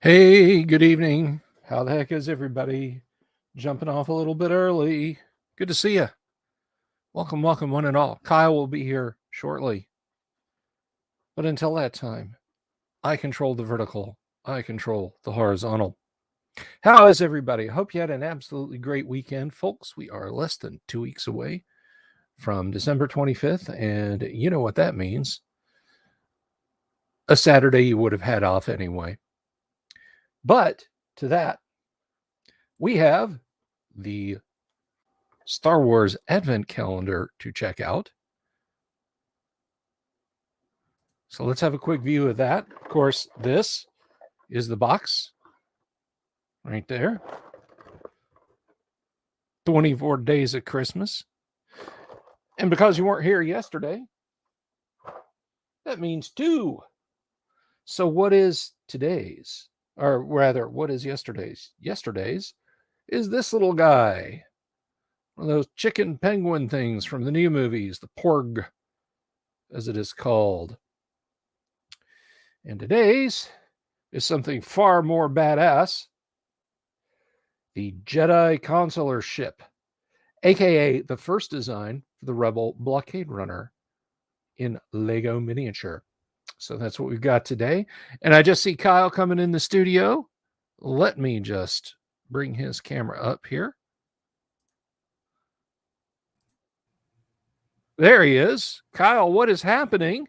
Hey, good evening. How the heck is everybody? Jumping off a little bit early. Good to see you. Welcome, welcome, one and all. Kyle will be here shortly. But until that time, I control the vertical, I control the horizontal. How is everybody? I hope you had an absolutely great weekend. Folks, we are less than 2 weeks away from December 25th, and you know what that means. A Saturday you would have had off anyway. But to that, we have the Star Wars Advent Calendar to check out. So let's have a quick view of that. Of course, this is the box right there. 24 days of Christmas. And because you weren't here yesterday, that means 2. So what is today's? Or rather, what is yesterday's? Yesterday's is this little guy. One of those chicken penguin things from the new movies, the Porg, as it is called. And today's is something far more badass. The Jedi Consular Ship, aka the first design for the Rebel Blockade Runner in Lego miniature. So that's what we've got today. And I just see Kyle coming in the studio. Let me just bring his camera up here. There he is. Kyle, what is happening?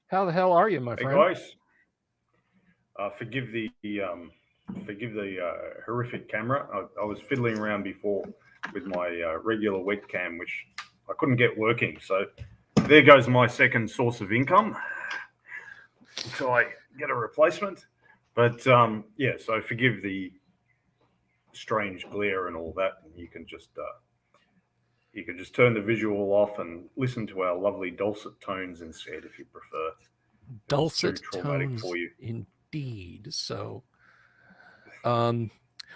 How the hell are you, my friend? Hey guys, forgive the horrific camera. I was fiddling around before with my regular webcam, which I couldn't get working. So there goes my second source of income until I get a replacement. But yeah, so forgive the strange glare and all that. And you can just turn the visual off and listen to our lovely dulcet tones instead, if you prefer. Dulcet tones, for you. Indeed. So,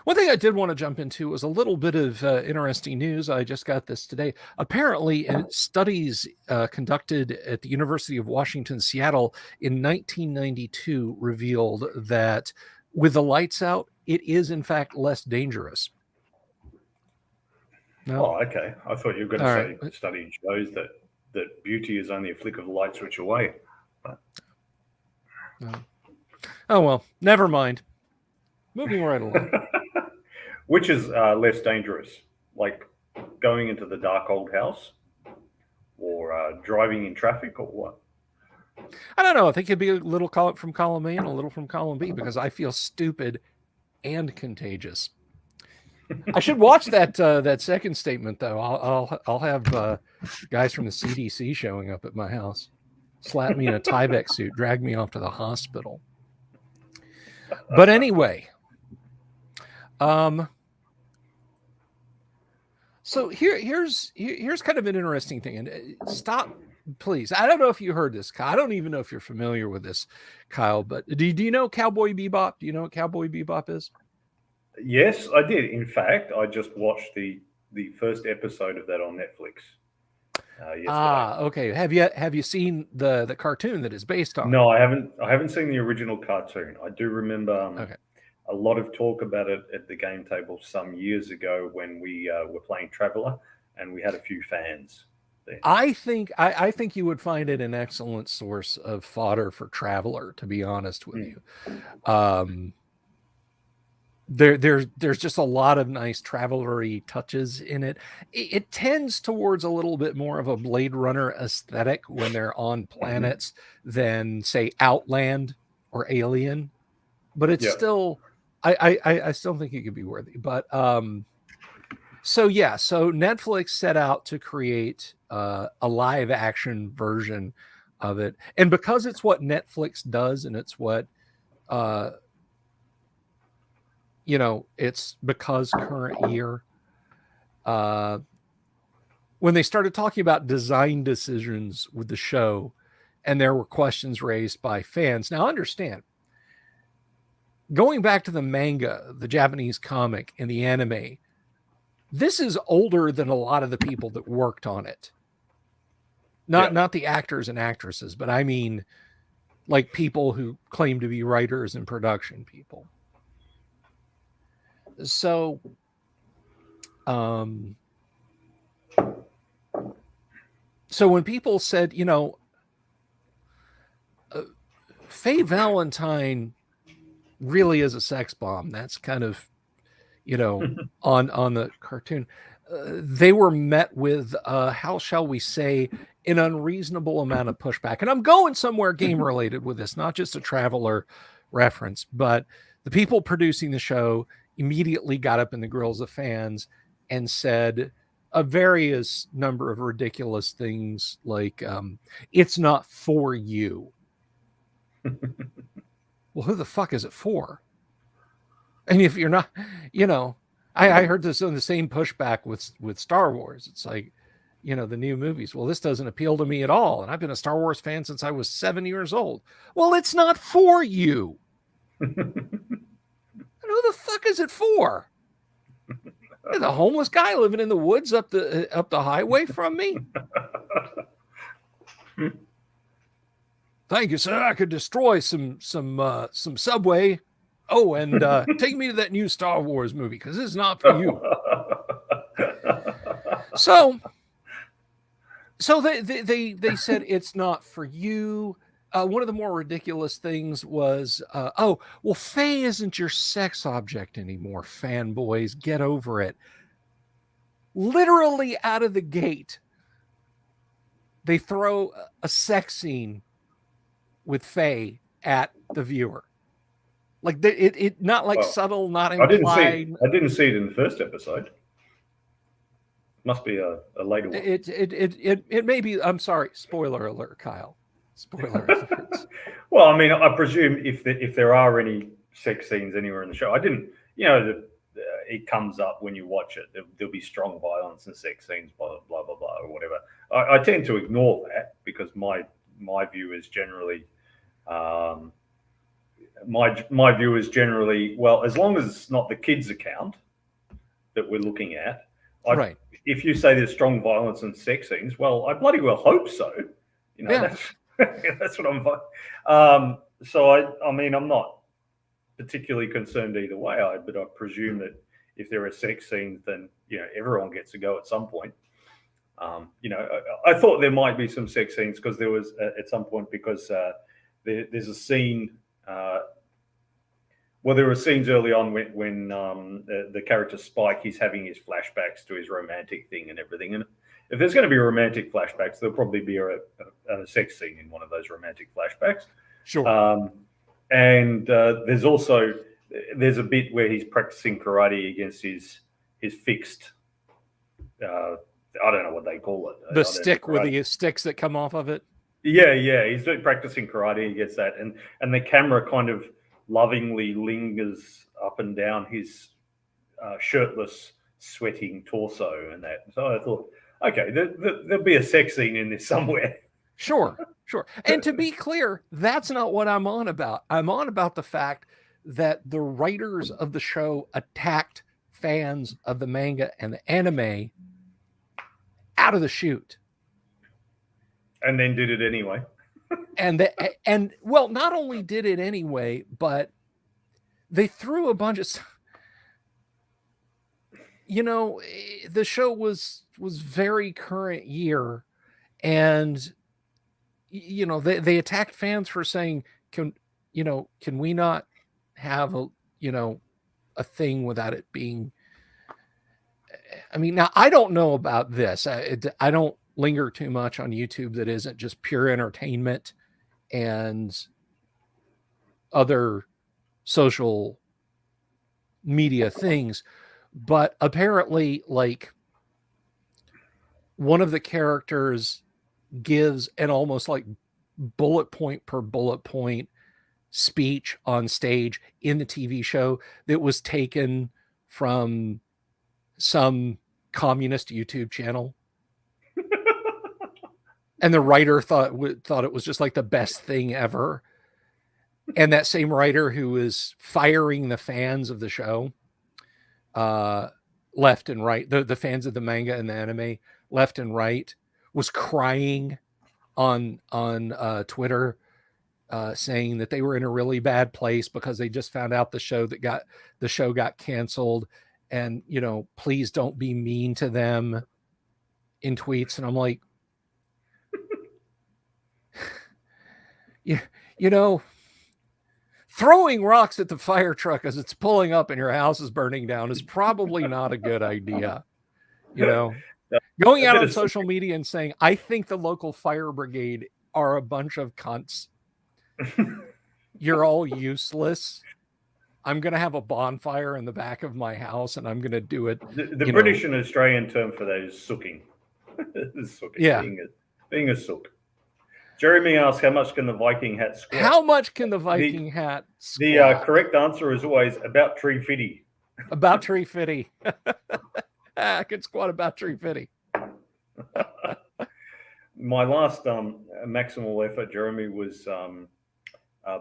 one thing I did want to jump into was a little bit of interesting news. I just got this today. Apparently, studies conducted at the University of Washington, Seattle in 1992 revealed that with the lights out, it is in fact less dangerous. No? Oh, okay. I thought you were going to say right. Study shows that beauty is only a flick of a light switch away. But... No. Oh, well, never mind. Moving right along. Which is less dangerous, like going into the dark old house or driving in traffic or what? I don't know. I think it'd be a little from column A and a little from column B because I feel stupid and contagious. I should watch that second statement though. I'll have guys from the CDC showing up at my house, slap me in a Tyvek suit, drag me off to the hospital. But anyway, so here's kind of an interesting thing, and stop, please. I don't know if you heard this, Kyle. I don't even know if you're familiar with this, Kyle. But do you know Cowboy Bebop? Do you know what Cowboy Bebop is? Yes, I did. In fact, I just watched the first episode of that on Netflix. Okay. Have you seen the cartoon that is based on? No, I haven't. I haven't seen the original cartoon. I do remember a lot of talk about it at the game table some years ago when we were playing Traveller, and we had a few fans. Then. I think you would find it an excellent source of fodder for Traveller. To be honest with you. There's just a lot of nice Traveler-y touches in it. It tends towards a little bit more of a Blade Runner aesthetic when they're on planets than say Outland or Alien, but it's still I still think it could be worthy. But so Netflix set out to create a live action version of it, and because it's what Netflix does and it's what it's because current year, when they started talking about design decisions with the show and there were questions raised by fans. Now understand, going back to the manga, the Japanese comic, and the anime, this is older than a lot of the people that worked on it. Not the actors and actresses, but I mean like people who claim to be writers and production people. So, so when people said, Faye Valentine really is a sex bomb, that's kind of, on the cartoon, they were met with, how shall we say, an unreasonable amount of pushback. And I'm going somewhere game related with this, not just a Traveler reference, but the people producing the show immediately got up in the grills of fans and said a various number of ridiculous things like, it's not for you. Well, who the fuck is it for? And if you're not, I heard this on the same pushback with Star Wars. It's like, the new movies. Well, this doesn't appeal to me at all. And I've been a Star Wars fan since I was 7 years old. Well, it's not for you. And who the fuck is it for? The homeless guy living in the woods up the highway from me? Thank you, sir. I could destroy some subway. Oh, and take me to that new Star Wars movie because this is not for you. So they said it's not for you. One of the more ridiculous things was, Faye isn't your sex object anymore, fanboys. Get over it. Literally out of the gate, they throw a sex scene with Faye at the viewer. Like it not like subtle, not implied. I didn't see it in the first episode. Must be a later one. It may be. I'm sorry. Spoiler alert, Kyle. Spoiler alert. Well, I mean, I presume if there are any sex scenes anywhere in the show, I didn't. It comes up when you watch it. There'll be strong violence and sex scenes, blah blah blah blah, or whatever. I tend to ignore that because my view is generally. My view is generally, well, as long as it's not the kids' account that we're looking at. Right. If you say there's strong violence and sex scenes, well, I bloody well hope so. Yeah. That's what I'm. So I mean, I'm not particularly concerned either way. But I presume that if there are sex scenes, then everyone gets to go at some point. I thought there might be some sex scenes because there was at some point because there's a scene. Well, there were scenes early on when the character Spike, he's having his flashbacks to his romantic thing and everything. And if there's going to be romantic flashbacks, there'll probably be a sex scene in one of those romantic flashbacks. Sure. And there's a bit where he's practicing karate against his fixed. I don't know what they call it. The stick with the sticks that come off of it. Yeah. He's practicing karate against that, and the camera kind of lovingly lingers up and down his shirtless, sweating torso and that. So I thought, okay, there'll be a sex scene in this somewhere. Sure. And to be clear, that's not what I'm on about. I'm on about the fact that the writers of the show attacked fans of the manga and the anime out of the chute. And then did it anyway. And not only did it anyway, but they threw a bunch of, the show was very current year, and they attacked fans for saying, can we not have a thing without it being, I mean, now I don't know about this. I don't linger too much on YouTube that isn't just pure entertainment and other social media things, but apparently, like, one of the characters gives an almost like bullet point per bullet point speech on stage in the TV show that was taken from some communist YouTube channel. And the writer thought it was just like the best thing ever. And that same writer who was firing the fans of the show, left and right, the fans of the manga and the anime, left and right, was crying on Twitter saying that they were in a really bad place because they just found out the show got canceled, and please don't be mean to them in tweets. And I'm like, throwing rocks at the fire truck as it's pulling up and your house is burning down is probably not a good idea. Going out on social media and saying, I think the local fire brigade are a bunch of cunts. You're all useless. I'm going to have a bonfire in the back of my house and I'm going to do it. The British and Australian term for that is sooking. Sooking. Yeah. Being a sook. Jeremy asks, how much can the Viking hat squat? How much can the Viking hat squat? The correct answer is always about 350. About 350. I could squat about 350. My last maximal effort, Jeremy, was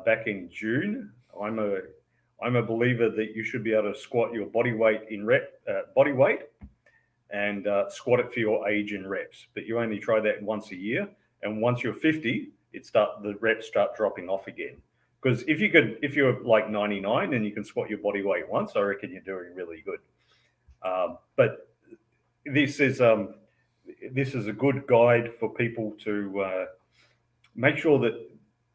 back in June. I'm a believer that you should be able to squat your body weight in body weight and squat it for your age in reps. But you only try that once a year, and once you're 50, the reps start dropping off again. Because if you're like 99 and you can squat your body weight once, I reckon you're doing really good. But this is a good guide for people to make sure that,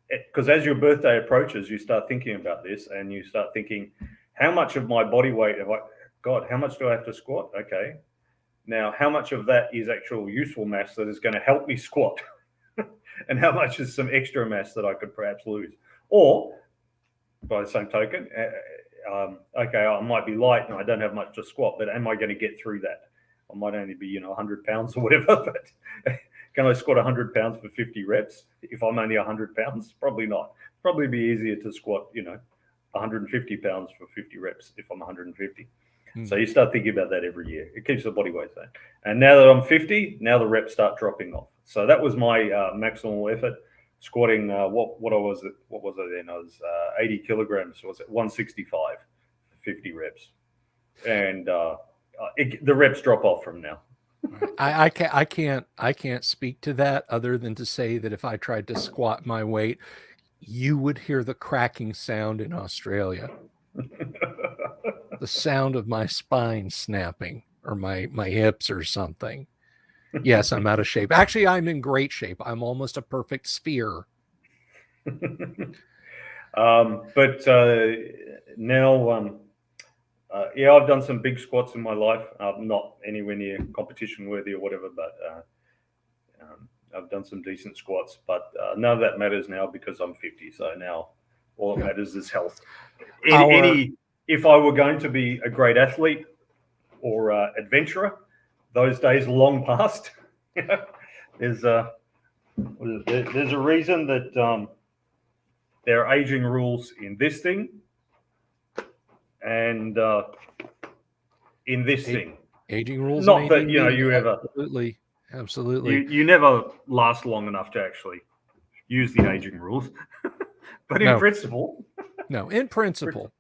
because as your birthday approaches, you start thinking about this and you start thinking, how much of my body weight how much do I have to squat? Okay. Now, how much of that is actual useful mass that is going to help me squat? And how much is some extra mass that I could perhaps lose? Or, by the same token, okay, I might be light and I don't have much to squat, but am I going to get through that? I might only be, 100 pounds or whatever, but can I squat 100 pounds for 50 reps? If I'm only 100 pounds, probably not. Probably be easier to squat, 150 pounds for 50 reps if I'm 150. So you start thinking about that every year. It keeps the body weight down. And now that I'm 50, now the reps start dropping off. So that was my maximal effort, squatting. What was it then? I was 80 kilograms. So I was at 165, 50 reps, and the reps drop off from now. I can't speak to that other than to say that if I tried to squat my weight, you would hear the cracking sound in Australia. The sound of my spine snapping or my hips or something. Yes, I'm out of shape. Actually, I'm in great shape. I'm almost a perfect sphere. But now, I've done some big squats in my life. Not anywhere near competition worthy or whatever, but I've done some decent squats. But none of that matters now because I'm 50. So now all that matters is health. If I were going to be a great athlete or adventurer, those days are long past. There's a reason that there are aging rules in this thing and in this thing. Aging rules. Not that you ever absolutely. You never last long enough to actually use the aging rules, but in principle. No, in principle.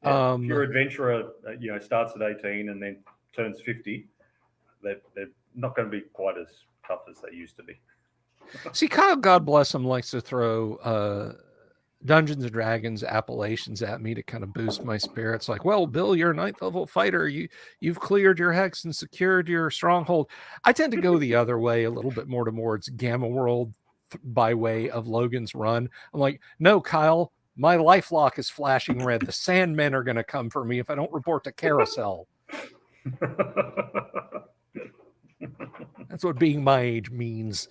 If your adventurer, starts at 18 and then turns 50, they're not going to be quite as tough as they used to be. See, Kyle, God bless him, likes to throw Dungeons and Dragons appellations at me to kind of boost my spirits. Like, well, Bill, you're a 9th level fighter. You've cleared your hex and secured your stronghold. I tend to go the other way a little bit more towards Gamma World by way of Logan's Run. I'm like, no, Kyle, my life lock is flashing red. The Sandmen are going to come for me if I don't report to Carousel. That's what being my age means.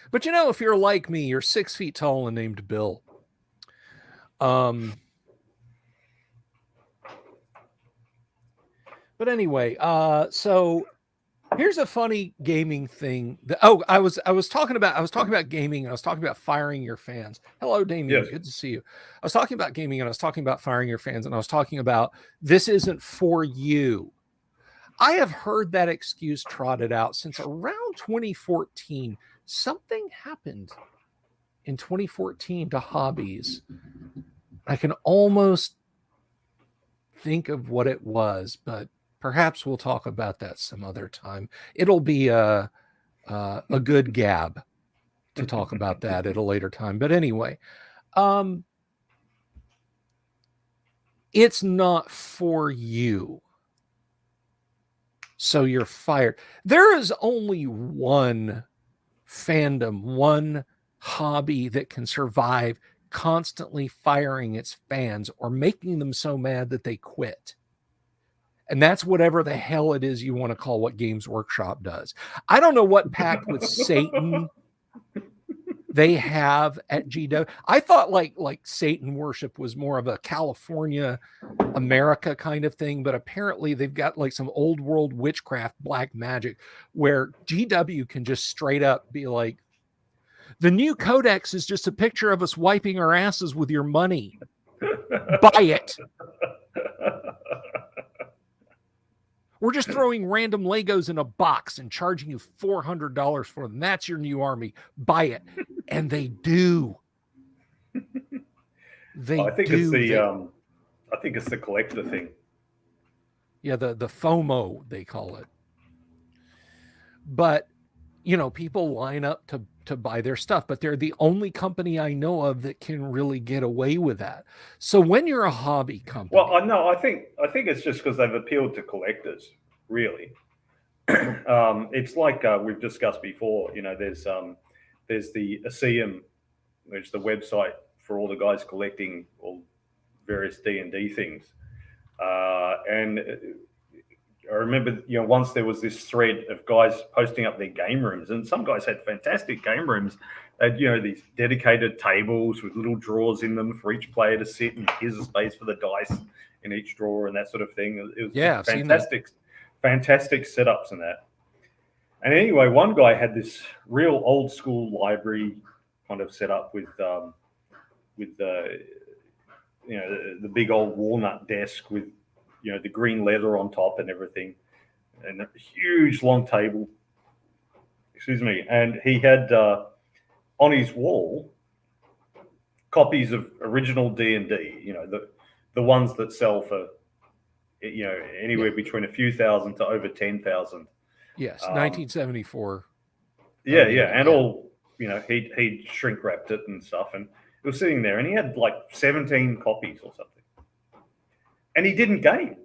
But if you're like me, you're 6 feet tall and named Bill. But anyway, so here's a funny gaming thing. I was talking about gaming and I was talking about firing your fans. Hello, Damien. Yes. Good to see you. I was talking about gaming and I was talking about firing your fans and I was talking about this isn't for you. I have heard that excuse trotted out since around 2014. Something happened in 2014 to hobbies. I can almost think of what it was, but perhaps we'll talk about that some other time. It'll be a good gab to talk about that at a later time. But anyway, it's not for you. So you're fired. There is only one fandom, one hobby that can survive constantly firing its fans or making them so mad that they quit. And that's whatever the hell it is you want to call what Games Workshop does. I don't know what pact with Satan they have at GW. I thought like Satan worship was more of a California, America kind of thing, but apparently they've got like some old world witchcraft, black magic, where GW can just straight up be like, the new codex is just a picture of us wiping our asses with your money. Buy it. We're just throwing random Legos in a box and charging you $400 for them. That's your new army. Buy it. And they do. I think it's the collector thing. Yeah, the FOMO, they call it. But, people line up to buy their stuff, but they're the only company I know of that can really get away with that. So when you're a hobby company, well, no, I think it's just because they've appealed to collectors. Really, it's like we've discussed before. There's the ASEAM, which is the website for all the guys collecting all various D&D things, and I remember, once there was this thread of guys posting up their game rooms, and some guys had fantastic game rooms. They had, these dedicated tables with little drawers in them for each player to sit, and here's a space for the dice in each drawer and that sort of thing. It was fantastic setups and that. And anyway, one guy had this real old school library kind of set up with the big old walnut desk with the green leather on top and everything, and a huge long table. Excuse me. And he had on his wall copies of original D&D. The ones that sell for anywhere between a few thousand to over 10,000. Yes, 1974. And all he'd shrink wrapped it and stuff, and it was sitting there, and he had like 17 copies or something. And he didn't game.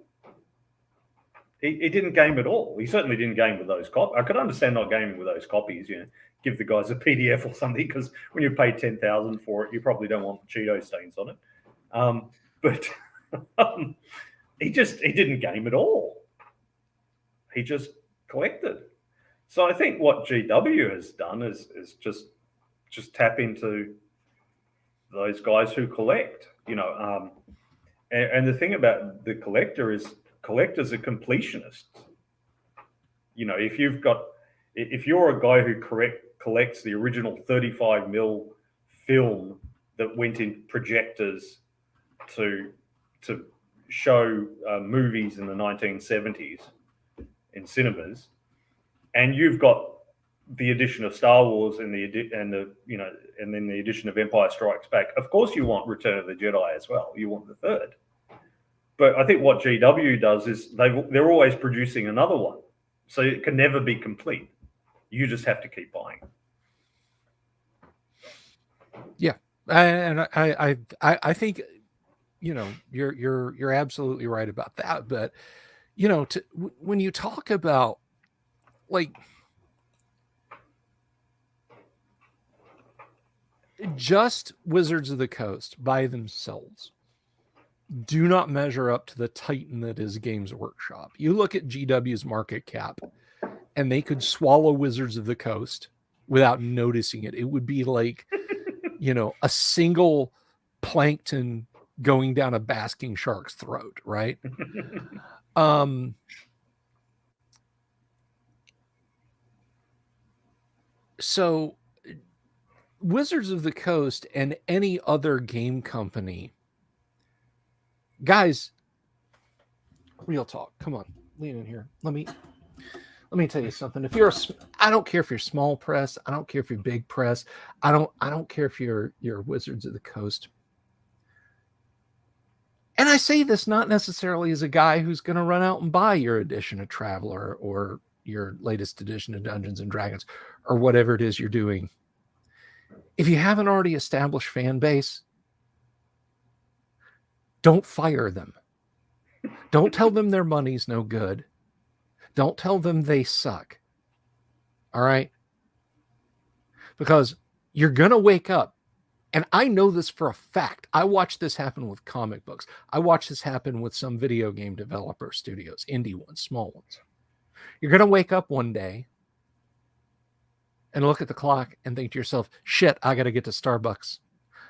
He didn't game at all. He certainly didn't game with those copies. I could understand not gaming with those copies. Give the guys a PDF or something, because when you pay 10,000 for it, you probably don't want Cheeto stains on it. But he didn't game at all. He just collected. So I think what GW has done is just tap into those guys who collect. And the thing about the collector is collectors are completionists. If you're a guy who collects the original 35mm film that went in projectors to show movies in the 1970s in cinemas, and you've got the edition of Star Wars and then the edition of Empire Strikes Back, of course you want Return of the Jedi as well. You want the third. But I think what GW does is they're always producing another one, so it can never be complete. You just have to keep buying. Yeah, and I think you're absolutely right about that. But when you talk about like just Wizards of the Coast by themselves do not measure up to the titan that is Games Workshop. You look at GW's market cap, and they could swallow Wizards of the Coast without noticing it. It would be like, a single plankton going down a basking shark's throat, right? So Wizards of the Coast and any other game company, guys, real talk. Come on, lean in here. Let me tell you something. I don't care if you're small press. I don't care if you're big press. I don't care if you're Wizards of the Coast. And I say this not necessarily as a guy who's going to run out and buy your edition of Traveler or your latest edition of Dungeons and Dragons or whatever it is you're doing. If you have an already established fan base, don't fire them. Don't tell them their money's no good. Don't tell them they suck. All right? Because you're going to wake up. And I know this for a fact. I watched this happen with comic books. I watched this happen with some video game developer studios, indie ones, small ones. You're going to wake up one day and look at the clock and think to yourself, shit, I got to get to Starbucks.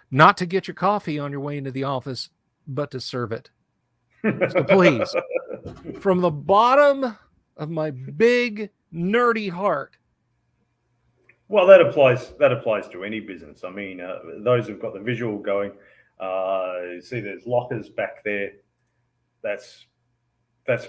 Not to get your coffee on your way into the office, but to serve it. So please, from the bottom of my big nerdy heart. Well, that applies to any business. I mean, those who've got the visual going, see there's lockers back there. That's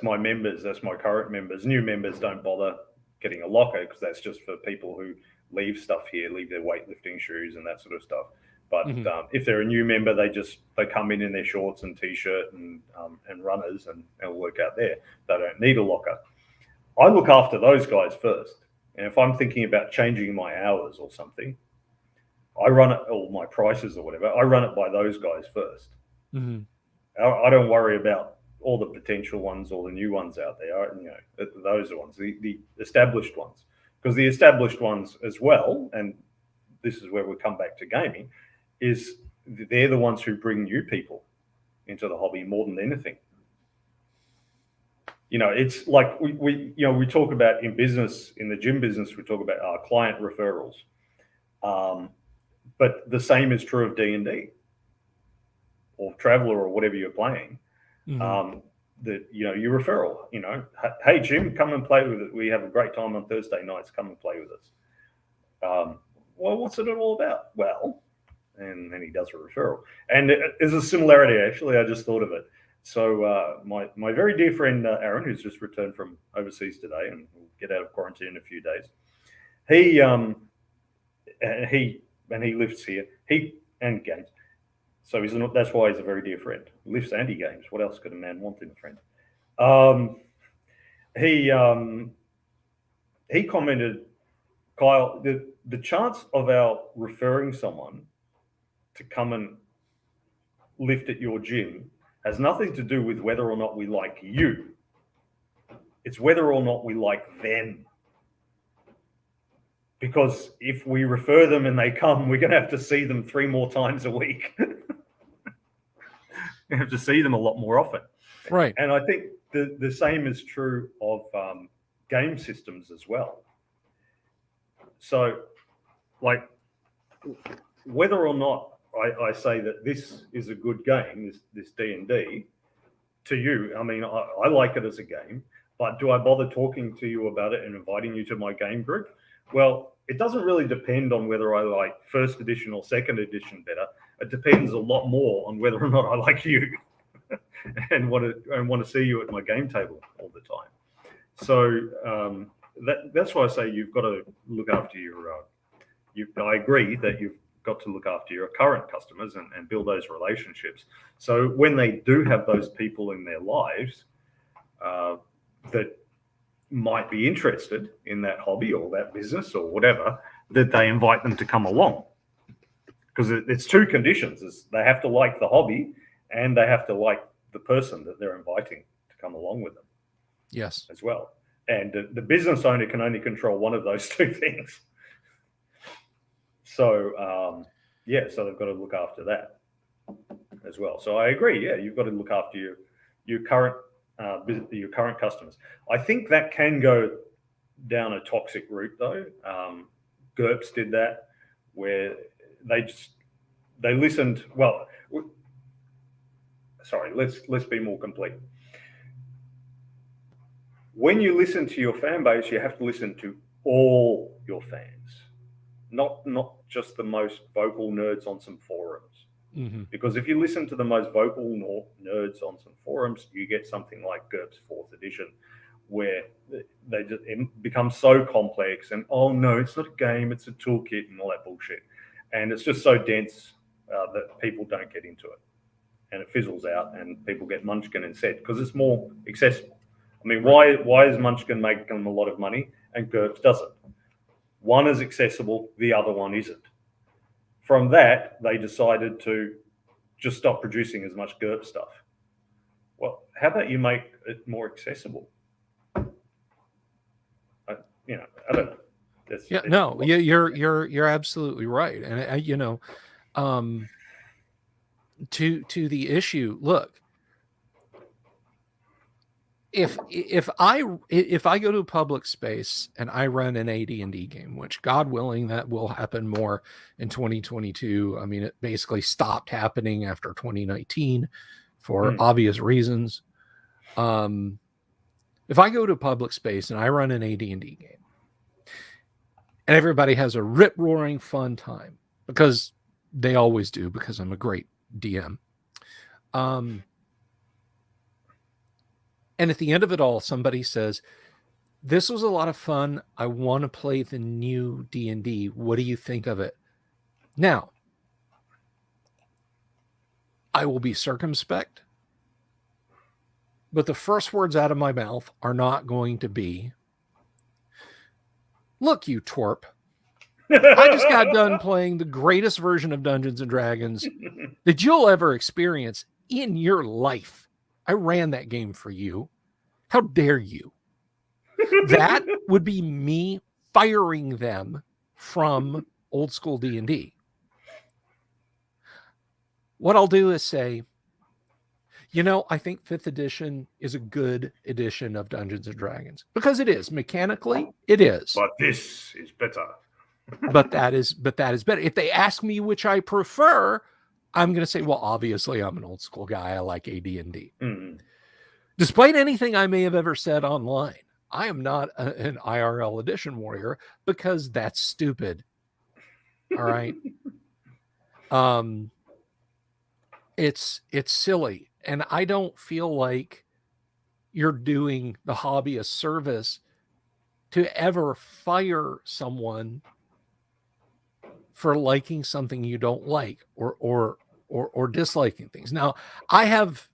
my members. That's my current members. New members don't bother getting a locker because that's just for people who leave stuff here, leave their weightlifting shoes and that sort of stuff. But if they're a new member, they come in their shorts and t-shirt and runners and work out there. They don't need a locker. I look after those guys first. And if I'm thinking about changing my hours or something, I run it, or my prices or whatever, I run it by those guys first. Mm-hmm. I don't worry about all the potential ones or the new ones out there. You know, those are ones, the established ones. Because the established ones as well, and this is where we come back to gaming, is they're the ones who bring new people into the hobby more than anything. You know, it's like we talk about in business, in the gym business, we talk about our client referrals. But the same is true of D&D or Traveller or whatever you're playing. Mm-hmm. Your referral, hey, Jim, come and play with it. We have a great time on Thursday nights. Come and play with us. Well, what's it all about? Well, and then he does a referral. And there's a similarity, actually. I just thought of it. So my very dear friend Aaron, who's just returned from overseas today and will get out of quarantine in a few days, he lifts here. He and games. So that's why he's a very dear friend. Lifts and he games. What else could a man want in a friend? He commented, Kyle, the chance of our referring someone to come and lift at your gym has nothing to do with whether or not we like you. It's whether or not we like them. Because if we refer them and they come, we're going to have to see them 3 more times a week. We have to see them a lot more often. Right. And I think the same is true of game systems as well. So, like, whether or not I say that this is a good game, this D&D, to you, I mean, I like it as a game, but do I bother talking to you about it and inviting you to my game group? Well, it doesn't really depend on whether I like first edition or second edition better. It depends a lot more on whether or not I like you and want to see you at my game table all the time. So that's why I say you've got to look after I agree that you've got to look after your current customers and build those relationships. So when they do have those people in their lives that might be interested in that hobby or that business or whatever, that they invite them to come along. Because it's 2 conditions. They have to like the hobby and they have to like the person that they're inviting to come along with them. Yes. As well. And the business owner can only control one of those 2 things. So, so they've got to look after that as well. So I agree. Yeah, you've got to look after your current customers. I think that can go down a toxic route, though. GURPS did that, where they listened. Well, sorry. Let's be more complete. When you listen to your fan base, you have to listen to all your fans. Not just the most vocal nerds on some forums. Mm-hmm. Because if you listen to the most vocal nerds on some forums, you get something like GURPS 4th edition, where it becomes so complex and, oh no, it's not a game, it's a toolkit and all that bullshit. And it's just so dense that people don't get into it. And it fizzles out and people get Munchkin instead because it's more accessible. I mean, why is Munchkin making them a lot of money and GURPS doesn't? One is accessible, the other one isn't. from that, they decided to just stop producing as much GURP stuff. Well, how about you make it more accessible? I don't know. You're absolutely right, and to the issue. Look, if I go to a public space and I run an AD&D game, which God willing that will happen more in 2022. I mean, it basically stopped happening after 2019 for obvious reasons. If I go to a public space and I run an AD&D game and everybody has a rip-roaring fun time, because they always do, because I'm a great DM. And at the end of it all, somebody says, this was a lot of fun. I want to play the new D&D. What do you think of it? Now, I will be circumspect, but the first words out of my mouth are not going to be, look, you twerp. I just got done playing the greatest version of Dungeons and Dragons that you'll ever experience in your life. I ran that game for you. How dare you? That would be me firing them from old school D&D. What I'll do is say, I think 5th edition is a good edition of Dungeons and Dragons, because it is. Mechanically, it is. But this is better. but that is better. If they ask me which I prefer, I'm going to say, well, obviously I'm an old school guy. I like AD&D. Mm. Despite anything I may have ever said online, I am not an IRL edition warrior, because that's stupid. All right. It's silly. And I don't feel like you're doing the hobby a service to ever fire someone for liking something you don't like, or disliking things. Now, I have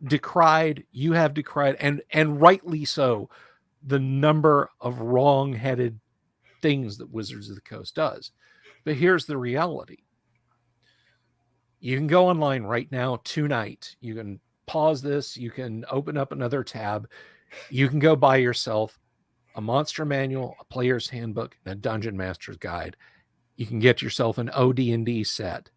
decried, you have decried, and rightly so, the number of wrong-headed things that Wizards of the Coast does. But here's the reality. You can go online right now, tonight. You can pause this. You can open up another tab. You can go buy yourself a monster manual, a player's handbook, and a dungeon master's guide. You can get yourself an OD&D set.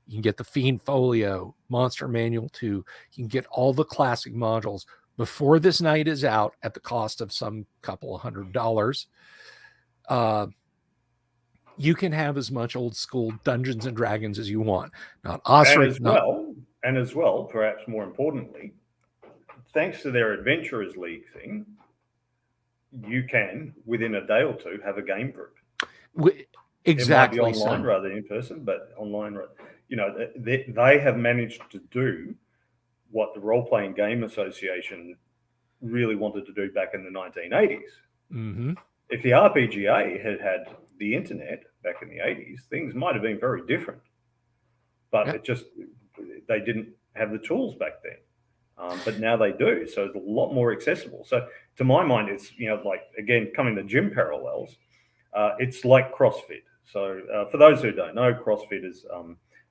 You can get the Fiend Folio, Monster Manual 2. You can get all the classic modules before this night is out at the cost of some couple of $100. You can have as much old school Dungeons and Dragons as you want. Not Osric, and as well, perhaps more importantly, thanks to their Adventurers League thing, you can, within a day or two, have a game group. Exactly. It might be online rather than in person, but online. They have managed to do what the Role Playing Game Association really wanted to do back in the 1980s. Mm-hmm. If the RPGA had the internet back in the 80s, things might have been very different. But they didn't have the tools back then. But now they do. So it's a lot more accessible. So to my mind, it's, like, again, coming to gym parallels, it's like CrossFit. So for those who don't know, CrossFit is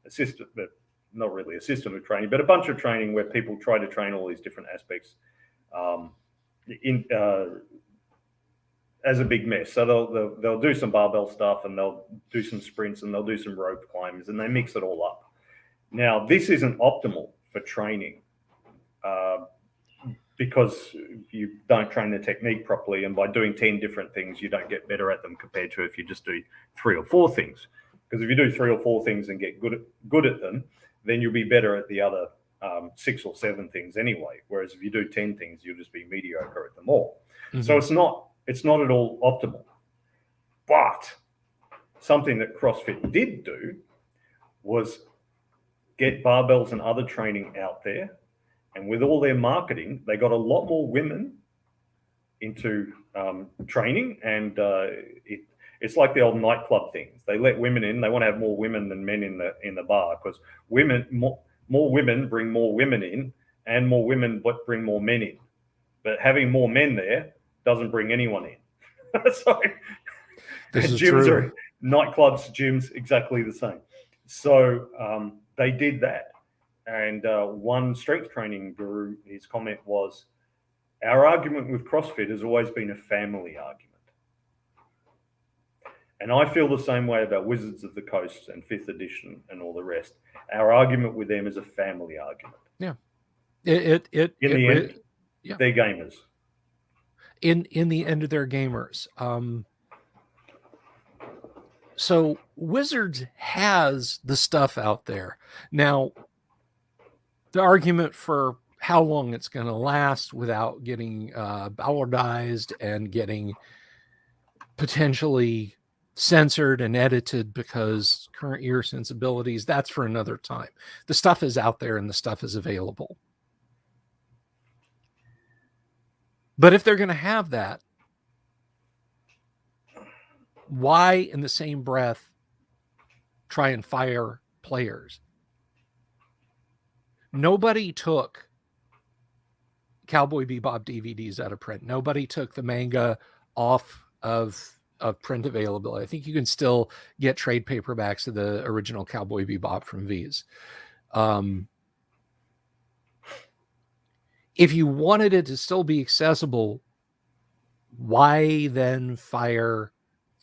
a system, but not really a system of training, but a bunch of training where people try to train all these different aspects as a big mess. So they'll do some barbell stuff, and they'll do some sprints, and they'll do some rope climbs, and they mix it all up. Now, this isn't optimal for training because you don't train the technique properly, and by doing 10 different things, you don't get better at them compared to if you just do 3 or 4 things. Because if you do 3 or 4 things and get good at them, then you'll be better at the other 6 or 7 things anyway. Whereas if you do 10 things, you'll just be mediocre at them all. Mm-hmm. So it's not at all optimal. But something that CrossFit did do was get barbells and other training out there. And with all their marketing, they got a lot more women into training. And it's like the old nightclub things. They let women in. They want to have more women than men in the bar, because more women bring more women in, and more women bring more men in. But having more men there doesn't bring anyone in. So this is gyms true. Nightclubs, gyms, exactly the same. So they did that. And one strength training guru, his comment was, our argument with CrossFit has always been a family argument. And I feel the same way about Wizards of the Coast and 5th edition and all the rest. Our argument with them is a family argument. Yeah. In the end, yeah. they're gamers. In the end, they're gamers. So Wizards has the stuff out there. Now, the argument for how long it's going to last without getting ballardized and getting potentially censored and edited because current year sensibilities, that's for another time. The stuff is out there and the stuff is available. But if they're going to have that, why in the same breath try and fire players? Nobody took Cowboy Bebop DVDs out of print. Nobody took the manga off of print availability. I think you can still get trade paperbacks of the original Cowboy Bebop from V's. If you wanted it to still be accessible, why then fire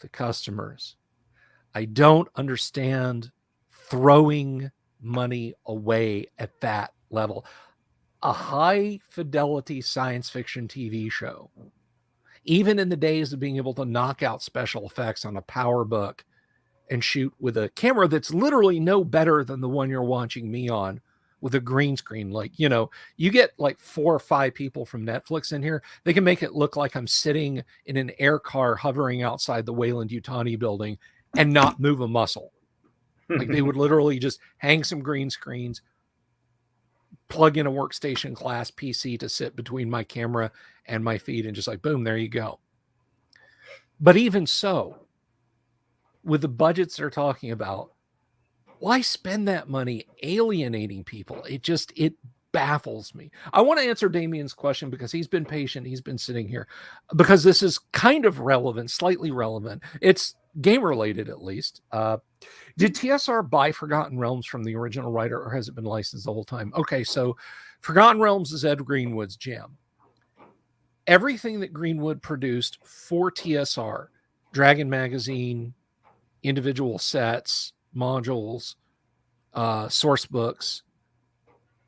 the customers? I don't understand throwing money away at that level. A high fidelity science fiction TV show, even in the days of being able to knock out special effects on a PowerBook and shoot with a camera that's literally no better than the one you're watching me on with a green screen. Like, you know, you get like 4 or 5 people from Netflix in here. They can make it look like I'm sitting in an air car hovering outside the Wayland-Yutani building and not move a muscle. Like they would literally just hang some green screens, plug in a workstation class PC to sit between my camera and my feet, and just like, boom, there you go. But even so, with the budgets they're talking about, why spend that money alienating people? It baffles me. I want to answer Damien's question because he's been patient. He's been sitting here because this is kind of relevant, slightly relevant. It's game related, at least. Did TSR buy Forgotten Realms from the original writer, or has it been licensed the whole time? Okay, so Forgotten Realms is Ed Greenwood's jam. Everything that Greenwood produced for TSR, Dragon Magazine, individual sets, modules, source books,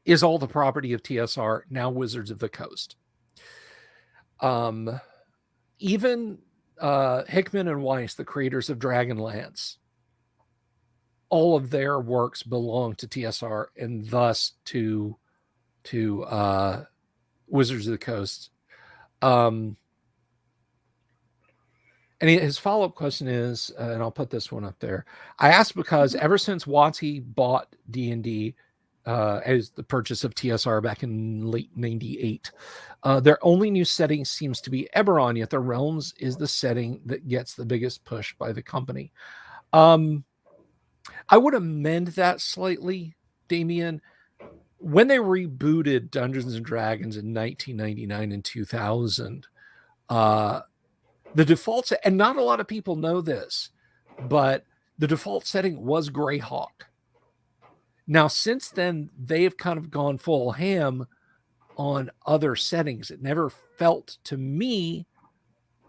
is all the property of TSR, now Wizards of the Coast. Even Hickman and Weiss, the creators of Dragonlance, all of their works belong to TSR and thus to Wizards of the Coast. And his follow-up question is, and I'll put this one up there. I asked because ever since WotC bought D&D as the purchase of TSR back in late 98, their only new setting seems to be Eberron, yet the Realms is the setting that gets the biggest push by the company. I would amend that slightly, Damien. When they rebooted Dungeons and Dragons in 1999 and 2000, the default, and not a lot of people know this, but the default setting was Greyhawk. Now, since then, they've kind of gone full ham on other settings. It never felt to me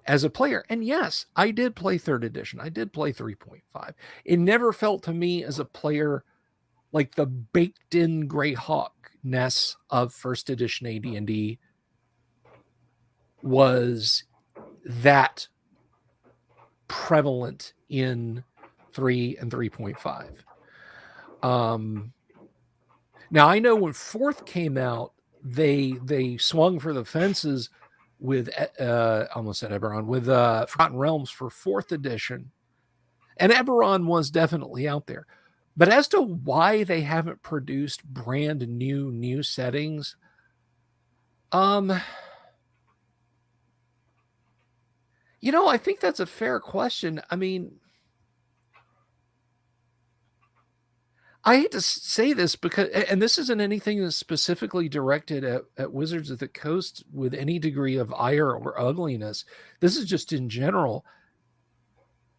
as a player, and yes, I did play 3rd edition. I did play 3.5. It never felt to me as a player like the baked-in Greyhawk-ness of 1st edition AD&D was that prevalent in 3 and 3.5. Now, I know when 4th came out, they swung for the fences with almost said Eberron, with Forgotten Realms for 4th edition, and Eberron was definitely out there. But as to why they haven't produced brand new settings, I think that's a fair question. I mean, I hate to say this because, and this isn't anything that's specifically directed at Wizards of the Coast with any degree of ire or ugliness. This is just in general.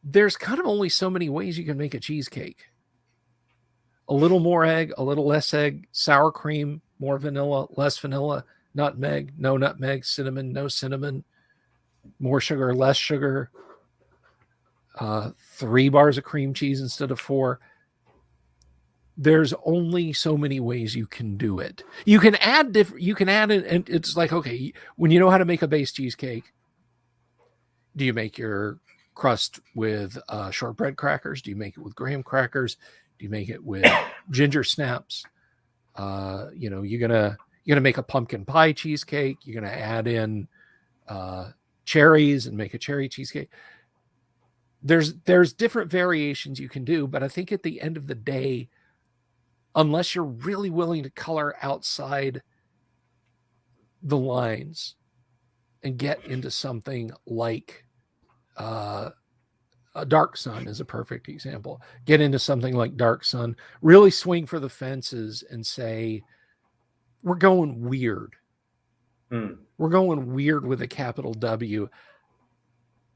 There's kind of only so many ways you can make a cheesecake. a little more egg, a little less egg, sour cream, more vanilla, less vanilla, nutmeg, no nutmeg, cinnamon, no cinnamon, more sugar, less sugar, 3 bars of cream cheese instead of 4. There's only so many ways you can do it. You can add it, and it's like, okay, when you know how to make a base cheesecake, do you make your crust with shortbread crackers? Do you make it with graham crackers? Do you make it with ginger snaps? You're gonna make a pumpkin pie cheesecake. You're gonna add in cherries and make a cherry cheesecake. There's different variations you can do, but I think at the end of the day, unless you're really willing to color outside the lines and get into something like a Dark Sun is a perfect example. Get into something like Dark Sun, really swing for the fences and say, we're going weird. We're going weird with a capital W.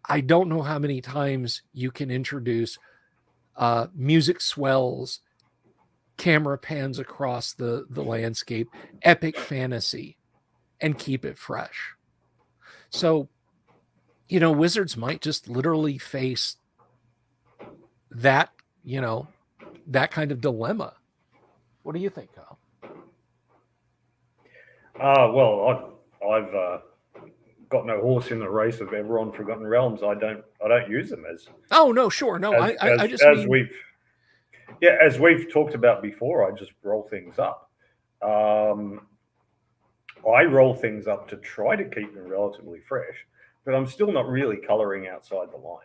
I don't know how many times you can introduce music swells, camera pans across the landscape, epic fantasy, and keep it fresh. So, Wizards might just literally face that, that kind of dilemma. What do you think, Kyle? Well, I've got no horse in the race of Eberron Forgotten Realms. I don't use them as. Oh no, sure, no. I just mean... as we've talked about before, I just roll things up. I roll things up to try to keep them relatively fresh, but I'm still not really coloring outside the lines.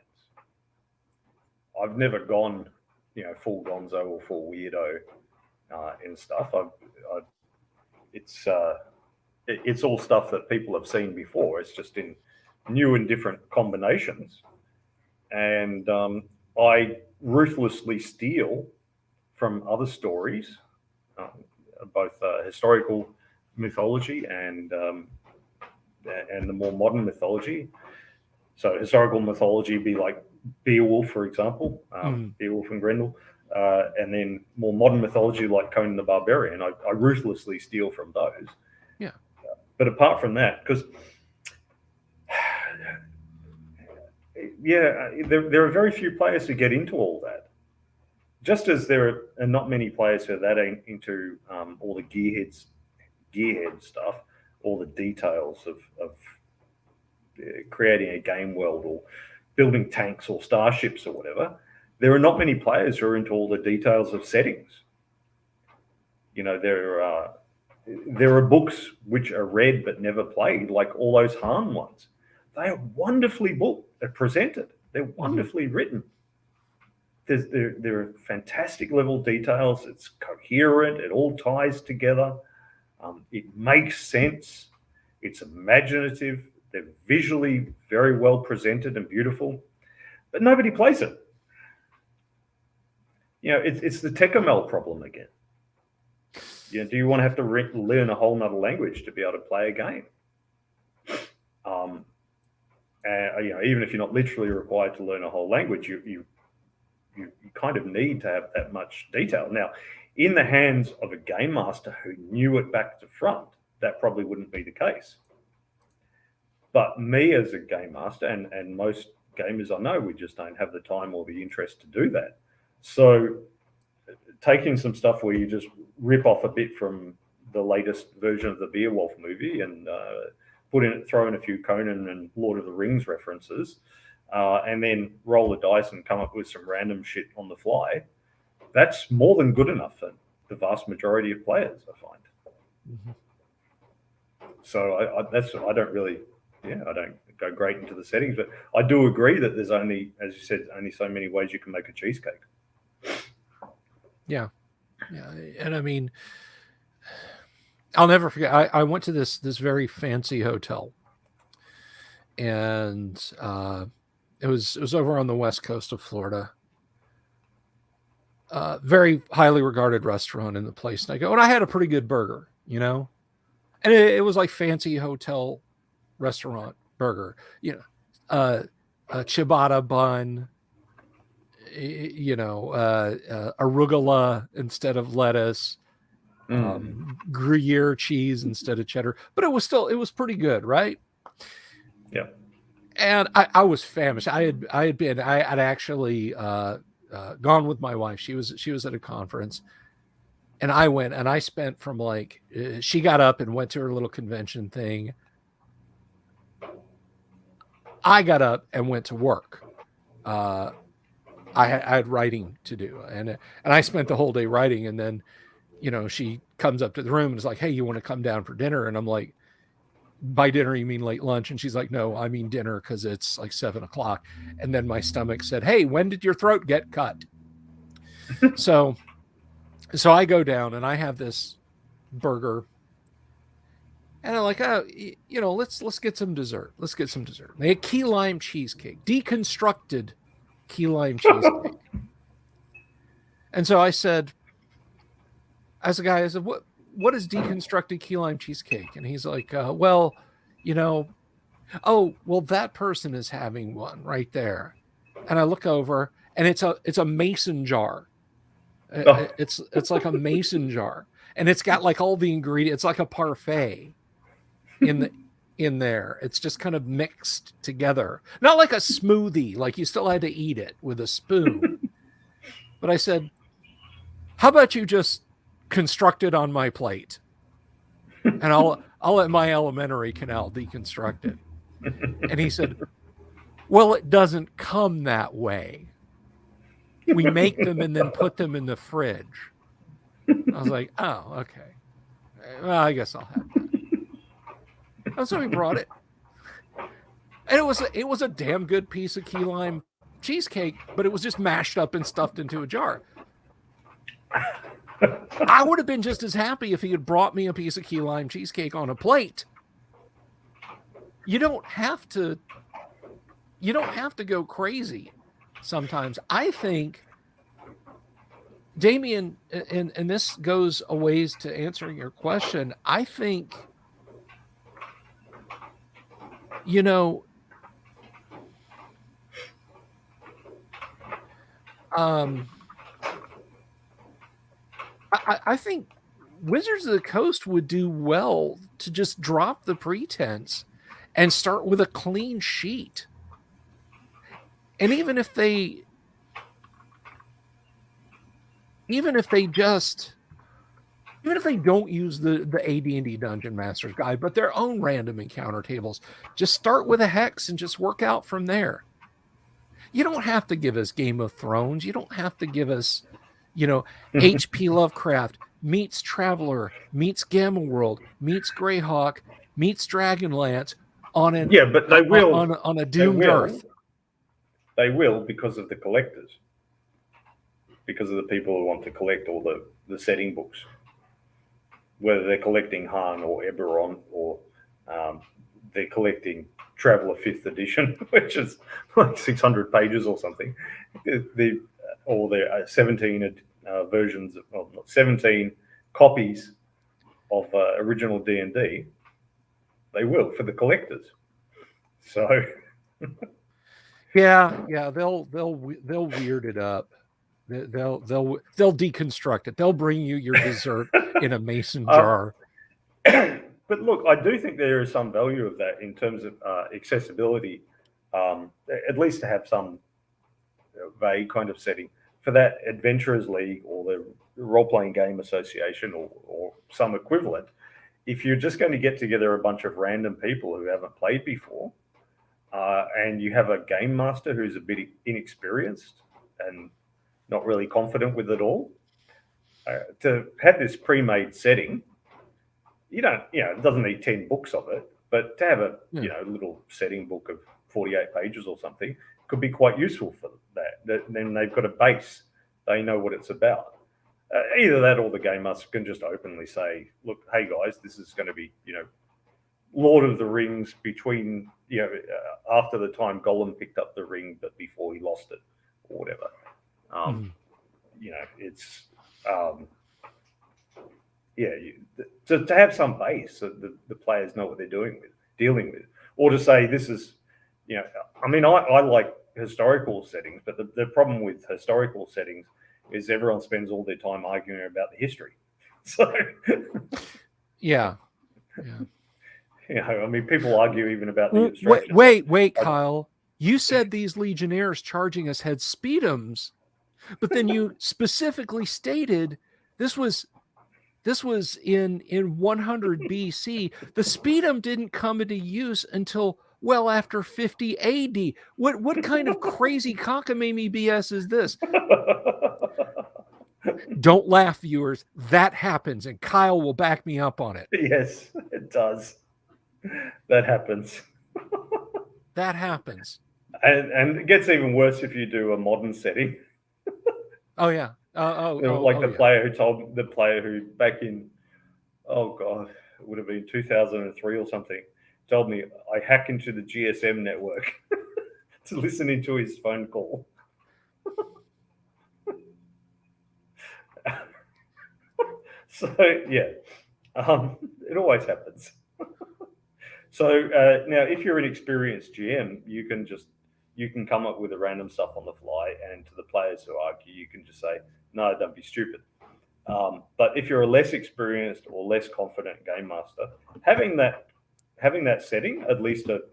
I've never gone, full gonzo or full weirdo and stuff. It's all stuff that people have seen before. It's just in new and different combinations. And I ruthlessly steal from other stories, both historical mythology and the more modern mythology. So historical mythology be like Beowulf, for example, Beowulf and Grendel, and then more modern mythology like Conan the Barbarian. I ruthlessly steal from those. Yeah. But apart from that, because there are very few players who get into all that. Just as there are not many players who are that into all the gearhead stuff, all the details of creating a game world or building tanks or starships or whatever, there are not many players who are into all the details of settings. There are books which are read but never played, like all those Han ones. They are wonderfully presented. They're wonderfully written. There are fantastic level details. It's coherent. It all ties together. It makes sense. It's imaginative. They're visually very well presented and beautiful, but nobody plays it. It's the Tecumel problem again. Do you want to have to learn a whole nother language to be able to play a game? Even if you're not literally required to learn a whole language, you kind of need to have that much detail. Now, in the hands of a game master who knew it back to front, that probably wouldn't be the case. But me as a game master, and most gamers I know, we just don't have the time or the interest to do that. So taking some stuff where you just rip off a bit from the latest version of the Beowulf movie and throw in a few Conan and Lord of the Rings references, and then roll the dice and come up with some random shit on the fly, that's more than good enough for the vast majority of players, I find. Mm-hmm. So I don't go great into the settings, but I do agree that there's only, as you said, only so many ways you can make a cheesecake. Yeah. And I mean, I'll never forget. I went to this very fancy hotel, and it was over on the west coast of Florida. Very highly regarded restaurant in the place, and I go, and I had a pretty good burger, and it was like fancy hotel restaurant burger, a ciabatta bun, arugula instead of lettuce, Gruyere cheese instead of cheddar, but it was pretty good, right? Yeah. And I was famished. I had actually gone with my wife. She was at a conference, and I went, and I spent from she got up and went to her little convention thing. I got up and went to work. I had writing to do, and I spent the whole day writing. And then, she comes up to the room and is like, "Hey, you want to come down for dinner?" And I'm like, "By dinner, you mean late lunch?" And she's like, "No, I mean dinner, because it's like 7:00." And then my stomach said, "Hey, when did your throat get cut?" so I go down and I have this burger, and I'm like, "Oh, let's get some dessert. Let's get some dessert." They had key lime cheesecake, deconstructed key lime cheesecake. And so I said, as a guy, I said, what is deconstructed key lime cheesecake? And he's like, well, oh, well, that person is having one right there. And I look over, and it's a mason jar. It's like a mason jar, and it's got like all the ingredients. It's like a parfait in there. It's just kind of mixed together, not like a smoothie, like you still had to eat it with a spoon. But I said, how about you just construct it on my plate, and I'll let my alimentary canal deconstruct it. And he said, well, it doesn't come that way. We make them and then put them in the fridge. I was like, oh, okay. Well, I guess I'll have that. And so he brought it. And it was a damn good piece of key lime cheesecake, but it was just mashed up and stuffed into a jar. I would have been just as happy if he had brought me a piece of key lime cheesecake on a plate. You don't have to go crazy sometimes. I think, Damien, and this goes a ways to answering your question, I think, I think Wizards of the Coast would do well to just drop the pretense and start with a clean sheet. And even if they don't use the AD&D Dungeon Master's Guide, but their own random encounter tables, just start with a hex and just work out from there. You don't have to give us Game of Thrones. You don't have to give us, H.P. Lovecraft meets Traveler, meets Gamma World, meets Greyhawk, meets Dragonlance on but they will on a doomed Earth. They will, because of the collectors, because of the people who want to collect all the setting books, whether they're collecting Han or Eberron, or they're collecting Traveller 5th edition, which is like 600 pages or something, or there are 17 versions of 17 copies of original D&D. They will, for the collectors. So yeah, they'll weird it up. They'll deconstruct it. They'll bring you your dessert in a mason jar. But look, I do think there is some value of that in terms of accessibility, at least to have some vague kind of setting for that Adventurers League or the Role-Playing Game Association or some equivalent. If you're just going to get together a bunch of random people who haven't played before, and you have a game master who's a bit inexperienced and not really confident with it all, to have this pre-made setting, it doesn't need 10 books of it, but to have a little setting book of 48 pages or something could be quite useful for that. Then they've got a base. They know what it's about. Either that or the game master can just openly say, look, hey guys, this is going to be, Lord of the Rings between, after the time Gollum picked up the ring, but before he lost it or whatever. It's, to have some base so the players know what they're dealing with, or to say this is, I like historical settings, but the problem with historical settings is everyone spends all their time arguing about the history. So, Yeah. I mean, people argue even about the abstraction. Wait, Kyle. You said these Legionnaires charging us had speedums, but then you specifically stated this was in 100 BC. The speedum didn't come into use until well after 50 AD. What kind of crazy cockamamie BS is this? Don't laugh, viewers. That happens, and Kyle will back me up on it. Yes, it does. That happens. That happens. And it gets even worse if you do a modern setting. Oh yeah. The player who back in, oh god, it would have been 2003 or something, told me I hack into the GSM network to listen into his phone call. So yeah, it always happens. So now, if you're an experienced GM, you can come up with a random stuff on the fly, and to the players who argue, you can just say, "No, don't be stupid." But if you're a less experienced or less confident game master, having that setting, at least the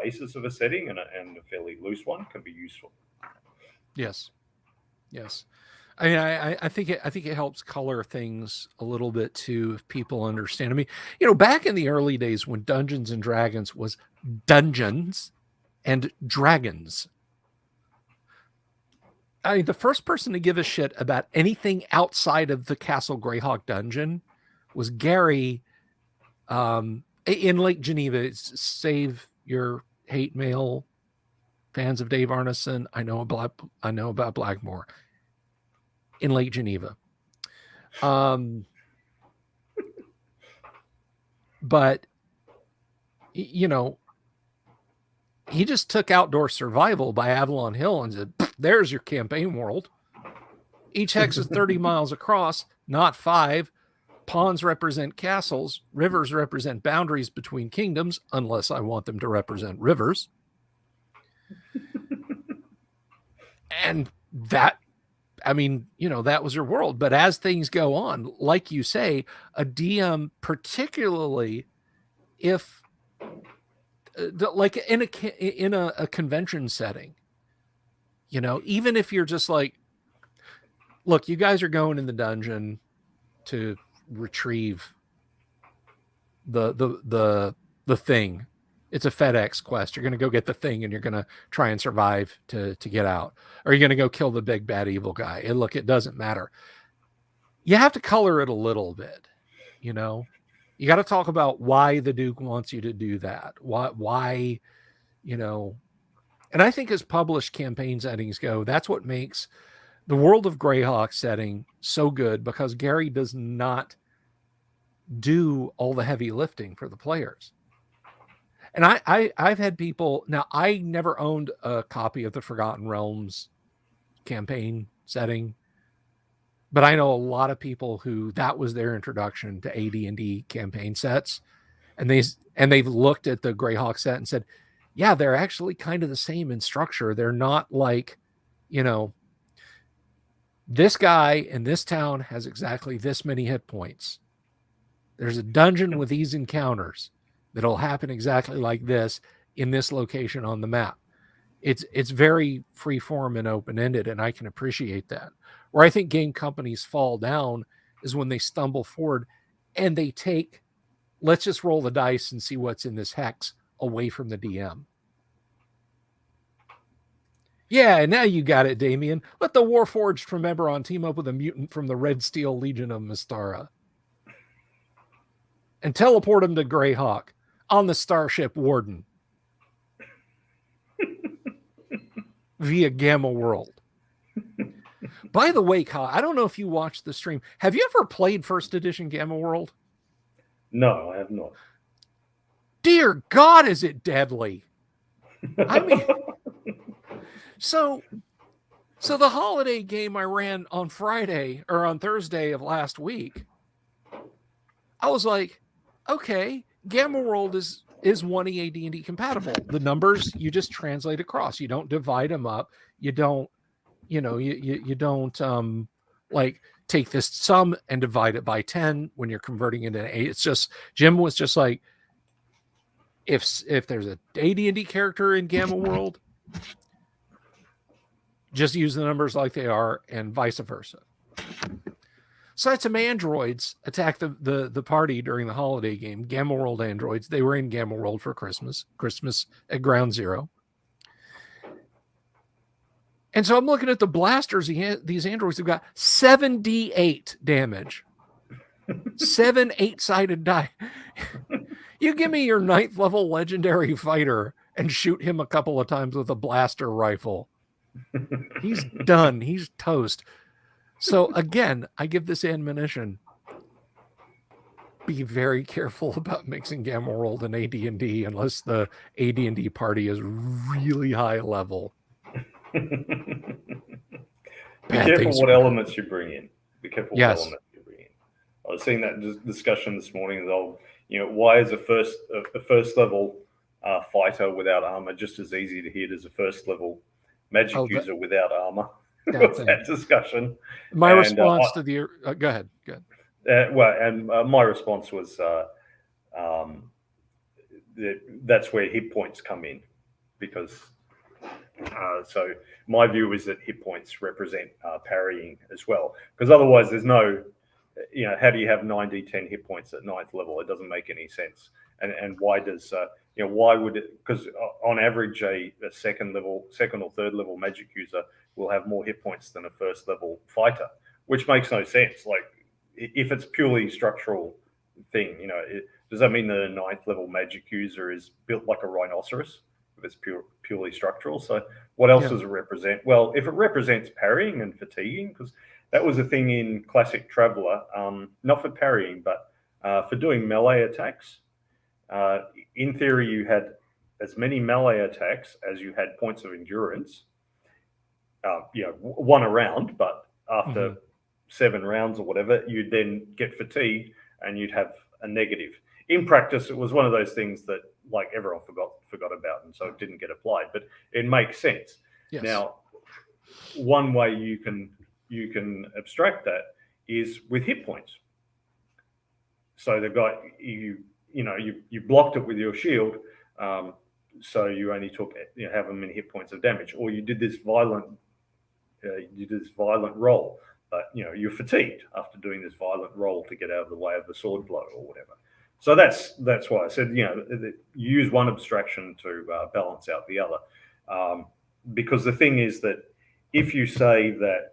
basis of a setting and a fairly loose one, can be useful. Yes. I mean, I think it helps color things a little bit too, if people understand. I mean, back in the early days when Dungeons and Dragons was Dungeons and Dragons, I mean, the first person to give a shit about anything outside of the Castle Greyhawk dungeon was Gary in Lake Geneva. Save your hate mail, fans of Dave Arneson. I know about Blackmore. In Lake Geneva. But, he just took Outdoor Survival by Avalon Hill and said, there's your campaign world. Each hex is 30 miles across, not 5. Ponds represent castles. Rivers represent boundaries between kingdoms, unless I want them to represent rivers. And that, I mean, that was your world. But as things go on, like you say, a DM, particularly if, like in a convention setting, even if you're just like, look, you guys are going in the dungeon to retrieve the thing. It's a FedEx quest. You're going to go get the thing and you're going to try and survive to get out. Or you're going to go kill the big bad evil guy. And look, it doesn't matter. You have to color it a little bit, You got to talk about why the Duke wants you to do that. Why, and I think as published campaign settings go, that's what makes the World of Greyhawk setting so good, because Gary does not do all the heavy lifting for the players. And I've had people, now I never owned a copy of the Forgotten Realms campaign setting, but I know a lot of people who that was their introduction to AD&D campaign sets. And they've looked at the Greyhawk set and said, yeah, they're actually kind of the same in structure. They're not like, this guy in this town has exactly this many hit points. There's a dungeon with these encounters that'll happen exactly like this in this location on the map. It's very free form and open-ended, and I can appreciate that. Where I think game companies fall down is when they stumble forward and they take, let's just roll the dice and see what's in this hex, away from the DM. Yeah, now you got it, Damien. Let the Warforged from Eberron team up with a mutant from the Red Steel Legion of Mystara and teleport him to Greyhawk on the Starship Warden via Gamma World. By the way, Kyle, I don't know if you watched the stream. Have you ever played First Edition Gamma World? No, I have not. Dear God, is it deadly? I mean, so the holiday game I ran on Friday or on Thursday of last week, I was like, okay, Gamma World is is 1E AD&D compatible. The numbers you just translate across. You don't divide them up. You don't, you don't like take this sum and divide it by 10 when you're converting it into 8. It's just, Jim was just like, if there's a AD&D character in Gamma World, just use the numbers like they are, and vice versa. So had some androids attack the party during the holiday game. Gamma World androids. They were in Gamma World for Christmas at Ground Zero. And so I'm looking at the blasters. These androids have got 7d8 damage. 7 8-sided die. You give me your 9th level legendary fighter and shoot him a couple of times with a blaster rifle. He's done. He's toast. So again, I give this admonition. Be very careful about mixing Gamma World and AD&D unless the AD&D party is really high level. Be careful what elements you bring in. Be careful what elements you bring in. I was seeing that discussion this morning. Why is a first level fighter without armor just as easy to hit as a first level magic user without armor? That discussion. My response to the go ahead. My response was that's where hit points come in, because so my view is that hit points represent parrying as well, because otherwise there's no, how do you have 9d10 hit points at 9th level? It doesn't make any sense. And why does why would it? Because on average a second or third level magic user will have more hit points than a first level fighter, which makes no sense. Like, if it's purely structural thing, does that mean that a 9th level magic user is built like a rhinoceros if it's purely structural? So what else does it represent? Well, if it represents parrying and fatiguing, because that was a thing in Classic Traveler, not for parrying, but for doing melee attacks. In theory, you had as many melee attacks as you had points of endurance. One a round, but after 7 rounds or whatever, you'd then get fatigued and you'd have a negative. In practice, it was one of those things that like everyone forgot about, and so it didn't get applied. But it makes sense. Yes. Now, one way you can abstract that is with hit points. So the guy you blocked it with your shield, so you only took however many hit points of damage, or you did this violent roll. But you're fatigued after doing this violent roll to get out of the way of the sword blow or whatever. So that's why I said you use one abstraction to balance out the other, because the thing is that if you say that,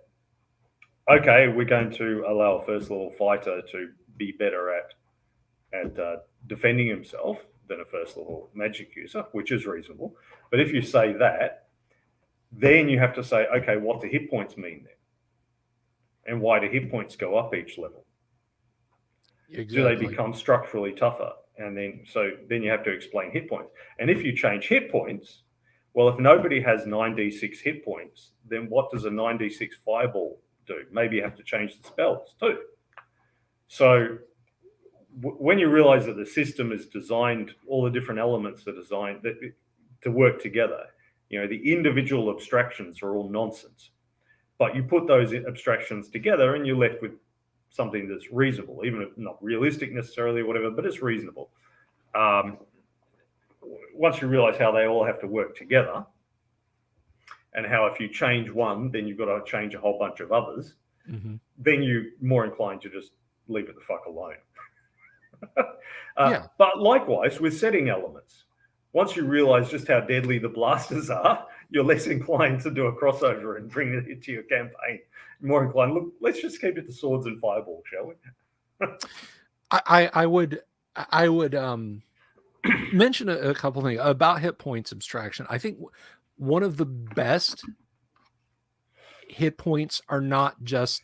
okay, we're going to allow a first level fighter to be better at defending himself than a first level magic user, which is reasonable, but if you say that, then you have to say, okay, what do hit points mean then? And why do hit points go up each level? Exactly. Do they become structurally tougher? And then you have to explain hit points. And if you change hit points, well, if nobody has 9d6 hit points, then what does a 9d6 fireball do? Maybe you have to change the spells too. So when you realize that the system is designed, all the different elements are designed to work together, the individual abstractions are all nonsense. But you put those abstractions together and you're left with something that's reasonable, even if not realistic necessarily or whatever, but it's reasonable. Once you realize how they all have to work together, and how if you change one, then you've got to change a whole bunch of others, then you're more inclined to just leave it the fuck alone. But likewise with setting elements, once you realize just how deadly the blasters are, you're less inclined to do a crossover and bring it into your campaign. More inclined, look, let's just keep it to swords and fireball, shall we? I would mention a couple things about hit points abstraction. I think one of the best hit points are not just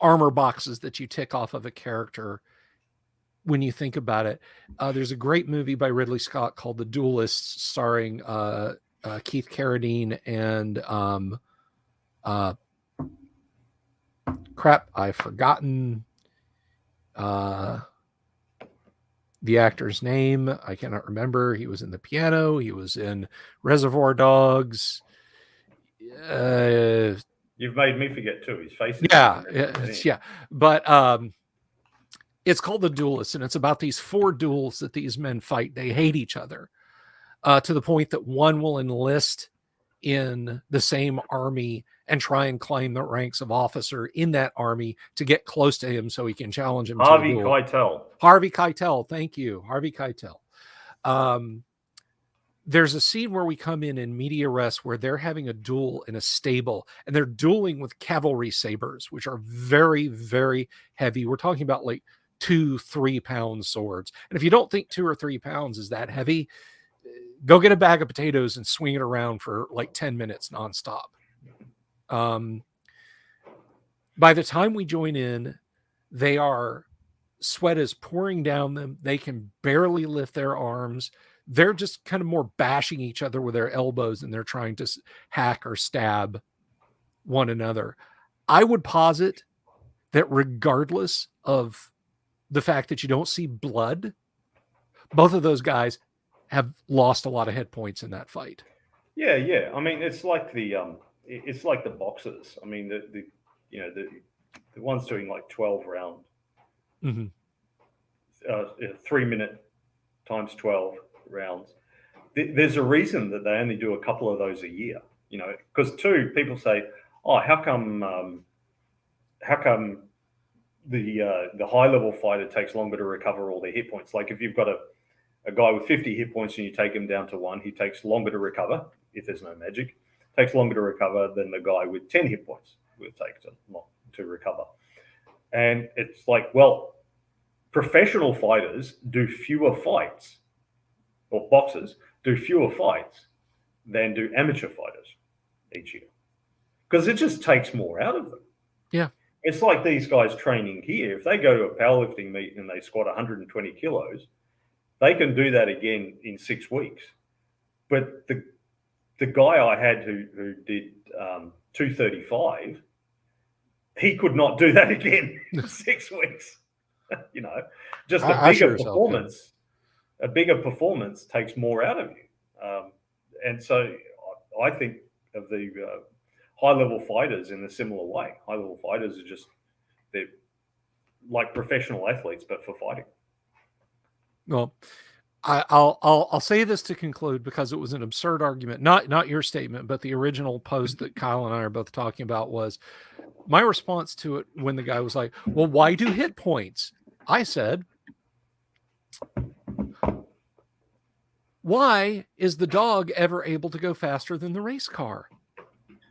armor boxes that you tick off of a character. When you think about it, there's a great movie by Ridley Scott called The Duelists, starring Keith Carradine and I've forgotten the the actor's name. I cannot remember. He was in The Piano. He was in Reservoir Dogs. You've made me forget too. His face is Yeah, yeah. But it's called The Duelist, and it's about these 4 duels that these men fight. They hate each other to the point that one will enlist in the same army and try and climb the ranks of officer in that army to get close to him so he can challenge him. Harvey Keitel. Harvey Keitel. Thank you. Harvey Keitel. There's a scene where we come in media res where they're having a duel in a stable, and they're dueling with cavalry sabers, which are very, very heavy. We're talking about like 2-3 pound swords. And if you don't think 2 or 3 pounds is that heavy, go get a bag of potatoes and swing it around for like 10 minutes nonstop. By the time we join in, sweat is pouring down them. They can barely lift their arms. They're just kind of more bashing each other with their elbows, and they're trying to hack or stab one another. I would posit that regardless of the fact that you don't see blood, both of those guys have lost a lot of hit points in that fight. Yeah. I mean, it's like the boxers. I mean, the ones doing like 12 round, 3 minute times 12 rounds. There's a reason that they only do a couple of those a year. Because people say, oh, how come the high level fighter takes longer to recover all their hit points? Like if you've got a guy with 50 hit points and you take him down to 1, he takes longer to recover. If there's no magic, takes longer to recover than the guy with 10 hit points will take to recover. And it's like, well, professional fighters do fewer fights, or boxers do fewer fights than do amateur fighters each year, because it just takes more out of them. Yeah. It's like these guys training here. If they go to a powerlifting meet and they squat 120 kilos, they can do that again in 6 weeks. But the guy I had who did 235, he could not do that again in 6 weeks. Just a bigger performance takes more out of you. And so I think of the high-level fighters in a similar way. High-level fighters are they're like professional athletes, but for fighting. Well, I'll say this to conclude, because it was an absurd argument, not your statement, but the original post that Kyle and I are both talking about was my response to it when the guy was like, well, why do hit points? I said, why is the dog ever able to go faster than the race car?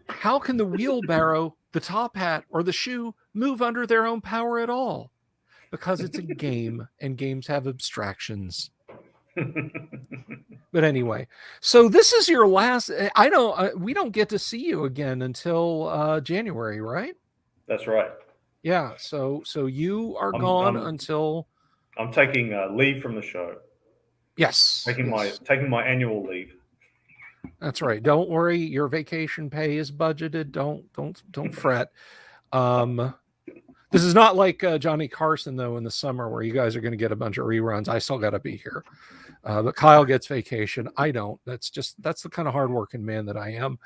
How can the wheelbarrow, the top hat, or the shoe move under their own power at all? Because it's a game, and games have abstractions. But anyway, so this is your last. We don't get to see you again until January, right? That's right. Yeah. So you are gone until. I'm taking leave from the show. Yes. Taking my annual leave. That's right. Don't worry. Your vacation pay is budgeted. Don't fret. This is not like Johnny Carson, though, in the summer, where you guys are going to get a bunch of reruns. I still got to be here. But Kyle gets vacation. I don't. That's the kind of hardworking man that I am.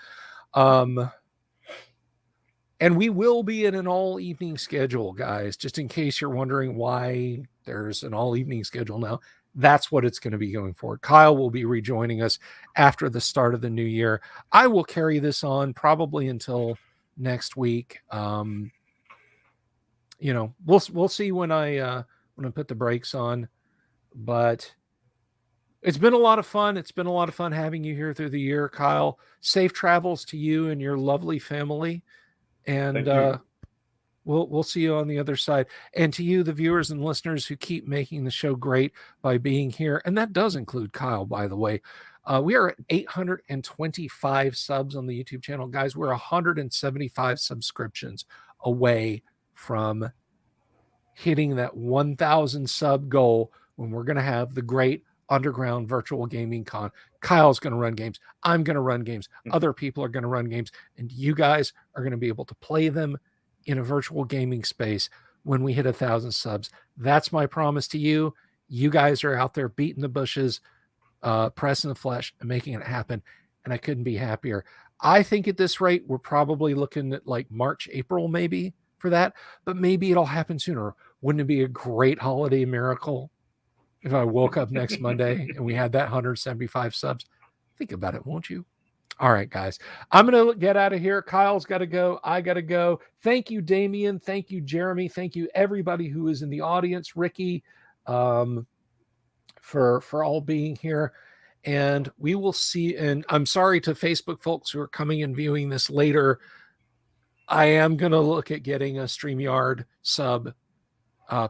And we will be in an all evening schedule, guys, just in case you're wondering why there's an all evening schedule now. That's what it's going to be going forward. Kyle will be rejoining us after the start of the new year. I will carry this on probably until next week. We'll see when I put the brakes on, but it's been a lot of fun. It's been a lot of fun having you here through the year, Kyle. Safe travels to you and your lovely family. And we'll see you on the other side. And to you, the viewers and listeners who keep making the show great by being here. And that does include Kyle, by the way. We are at 825 subs on the YouTube channel. Guys, we're 175 subscriptions away from hitting that 1,000 sub goal, when we're going to have the great underground virtual gaming con. Kyle's going to run games. I'm going to run games. Other people are going to run games. And you guys are going to be able to play them in a virtual gaming space when we hit 1,000 subs. That's my promise to you. You guys are out there beating the bushes, pressing the flesh, and making it happen. And I couldn't be happier. I think at this rate, we're probably looking at like March, April, maybe for that, but maybe it'll happen sooner. Wouldn't it be a great holiday miracle if I woke up next Monday and we had that 175 subs? Think about it, won't you? All right, guys. I'm going to get out of here. Kyle's got to go. I got to go. Thank you, Damien. Thank you, Jeremy. Thank you, everybody who is in the audience. Ricky, for all being here. And we will see. And I'm sorry to Facebook folks who are coming and viewing this later. I am going to look at getting a StreamYard sub,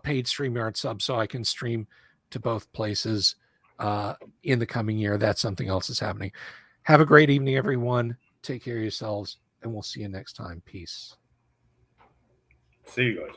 paid StreamYard sub, so I can stream to both places in the coming year. That's something else that's happening. Have a great evening, everyone. Take care of yourselves, and we'll see you next time. Peace. See you guys.